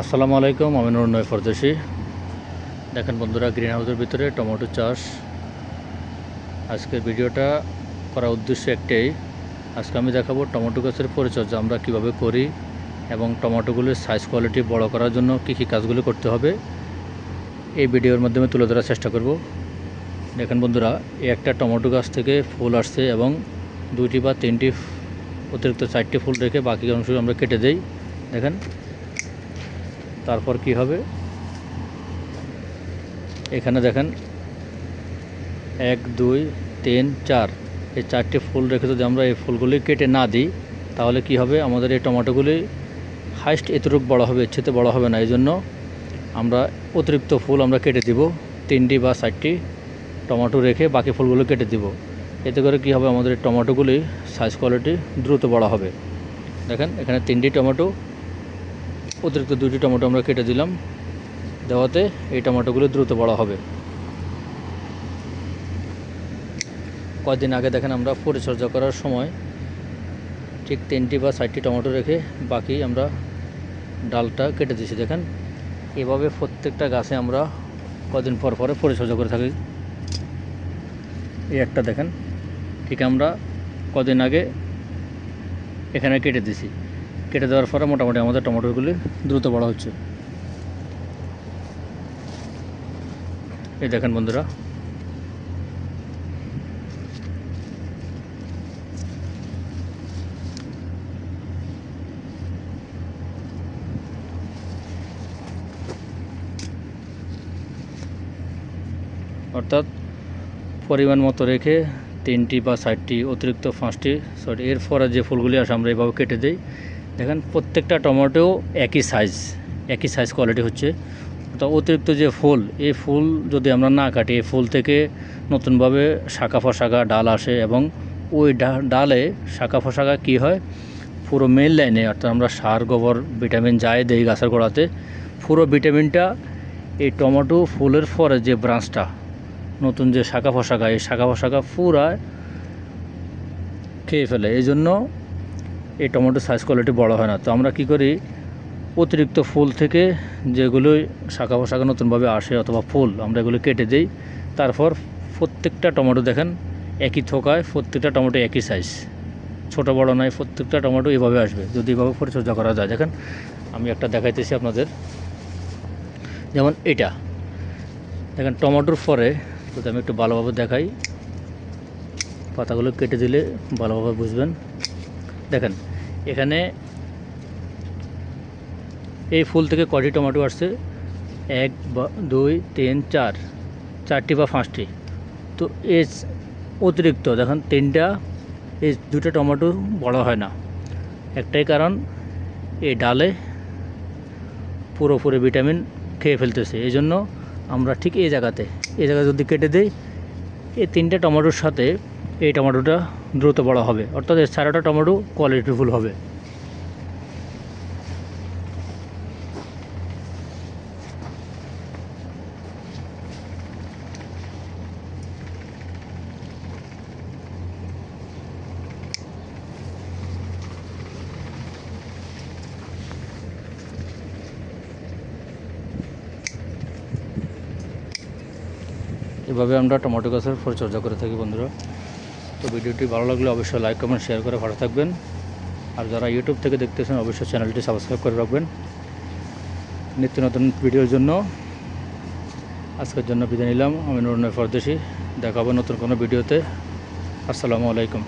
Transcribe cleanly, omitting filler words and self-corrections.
আসসালামু আলাইকুম, আমি নুরুন্নয় ফরদেশি। দেখেন বন্ধুরা, গ্রিন হাউসের ভিতরে টমেটো চাষ। আজকের ভিডিওটা করার উদ্দেশ্য একটাই, আজকে আমি দেখাবো টমেটো গাছের পরিচর্যা আমরা কিভাবে করি এবং টমেটোগুলির সাইজ কোয়ালিটি বড় করার জন্য কী কী কাজগুলি করতে হবে এই ভিডিওর মাধ্যমে তুলে ধরার চেষ্টা করব। দেখেন বন্ধুরা, এই একটা টমেটো গাছ থেকে ফুল আসছে এবং 2টি বা 3টি অতিরিক্ত 4টি ফুল রেখে বাকি অংশ আমরা কেটে দেই। দেখেন তারপর কি হবে, এখানে দেখেন 1 2 3 4 এই 4টি ফুল রেখে যদি আমরা এই ফুলগুলি কেটে না দিই তাহলে কি হবে, আমাদের এই টমেটোগুলি হাইস্ট এতটুকু বড় হবে, এর চেয়ে বড় হবে না। এই জন্য আমরা অতিরিক্ত ফুল আমরা কেটে দিব, 3টি বা 4টি টমেটো রেখে বাকি ফুলগুলো কেটে দিব। এতে করে কি হবে, আমাদের এই টমেটোগুলি সাইজ কোয়ালিটি দ্রুত বড় হবে। দেখেন এখানে 3টি টমেটো, অতিরিক্ত 2টি টমেটো আমরা কেটে দিলাম, দেওয়াতে এই টমেটোগুলো দ্রুত বড় হবে। কয়েকদিন আগে দেখেন আমরা পরিচর্যা করার সময় ঠিক 3টি বা 4টি টমেটো রেখে বাকি আমরা ডালটা কেটে দিয়েছি। দেখেন এভাবে প্রত্যেকটা গাছে আমরা কদিন পর পরে পরিচর্যা করে থাকি। এই একটা দেখেন ঠিক আমরা কদিন আগে এখানে কেটে দিয়েছি, কেটে দেওয়ার পরে মোটামুটি আমাদের টমেটোগুলি দ্রুত বড় হচ্ছে। এই দেখেন বন্ধুরা, অর্থাৎ পরিমাণ মতো রেখে 3টি বা 4টি অতিরিক্ত 5টি এরপরে যে ফুলগুলি আসে আমরা এইভাবে কেটে দিই। দেখেন প্রত্যেকটা টমেটো একই সাইজ কোয়ালিটি হচ্ছে। অর্থাৎ অতিরিক্ত যে ফুল, এই ফুল যদি আমরা না কাটি, এই ফুল থেকে নতুনভাবে শাখা ফশাখা ডাল আসে এবং ওই ডালে শাখা ফশাখা কী হয়, পুরো মেইন লাইনে অর্থাৎ আমরা সার গোবর ভিটামিন যাই দেই গাছের গোড়াতে, পুরো ভিটামিনটা এই টমেটো ফুলের পরে যে ব্রাঞ্চটা নতুন যে শাখা ফশাখা, এই শাখা ফশাখা পুরা খেয়ে ফেলে। এই জন্য এই টমেটোর সাইজ কোয়ালিটি বড় হয় না। তো আমরা কি করি, অতিরিক্ত ফুল থেকে যেগুলো শাখা ফশাখা নতুনভাবে আসে অথবা ফুল, আমরা এগুলো কেটে দিই। তারপর প্রত্যেকটা টমেটো দেখেন একই থোকায়, প্রত্যেকটা টমেটো একই সাইজ, ছোট বড় নয়, প্রত্যেকটা টমেটো এভাবে আসবে যদি এভাবে পরিচর্যা করা যায়। দেখেন আমি একটা দেখাইতেছি আপনাদের, যেমন এটা দেখেন টমেটোর পরে যদি আমি একটু ভালোভাবে দেখাই, পাতাগুলো কেটে দিলে ভালোভাবে বুঝবেন। দেখেন এখানে এই ফুল থেকে কয়টি টমেটো আসছে, 1 2 3 4, 4টি বা 5টি। তো এই অতিরিক্ত দেখেন 3টা, এই 2টা টমেটো বড় হয় না। একটাই কারণ, এই ডালে পুরোপুরি ভিটামিন খেয়ে ফেলতেছে। এই জন্য আমরা ঠিক এই জায়গায় যদি কেটে দিই, এই 3টে টমেটোর সাথে এই টমেটোটা দ্রুত বড় হবে, অর্থাৎ এর 4টা টমেটো কোয়ালিটিফুল হবে। এভাবে আমরা টমেটো গাছের পরিচর্যা করে থাকি বন্ধুরা। তো ভিডিওটি ভালো লাগলে অবশ্যই লাইক কমেন্ট শেয়ার করে ভালো থাকবেন। আর যারা ইউটিউব থেকে দেখতেছেন অবশ্যই চ্যানেলটি সাবস্ক্রাইব করে রাখবেন নিত্য নতুন ভিডিওর জন্য। আজকের জন্য বিদায় নিলাম, আমি নুরুন্নয় ফরদেশি। দেখা হবে নতুন কোনো ভিডিওতে। আসসালামু আলাইকুম।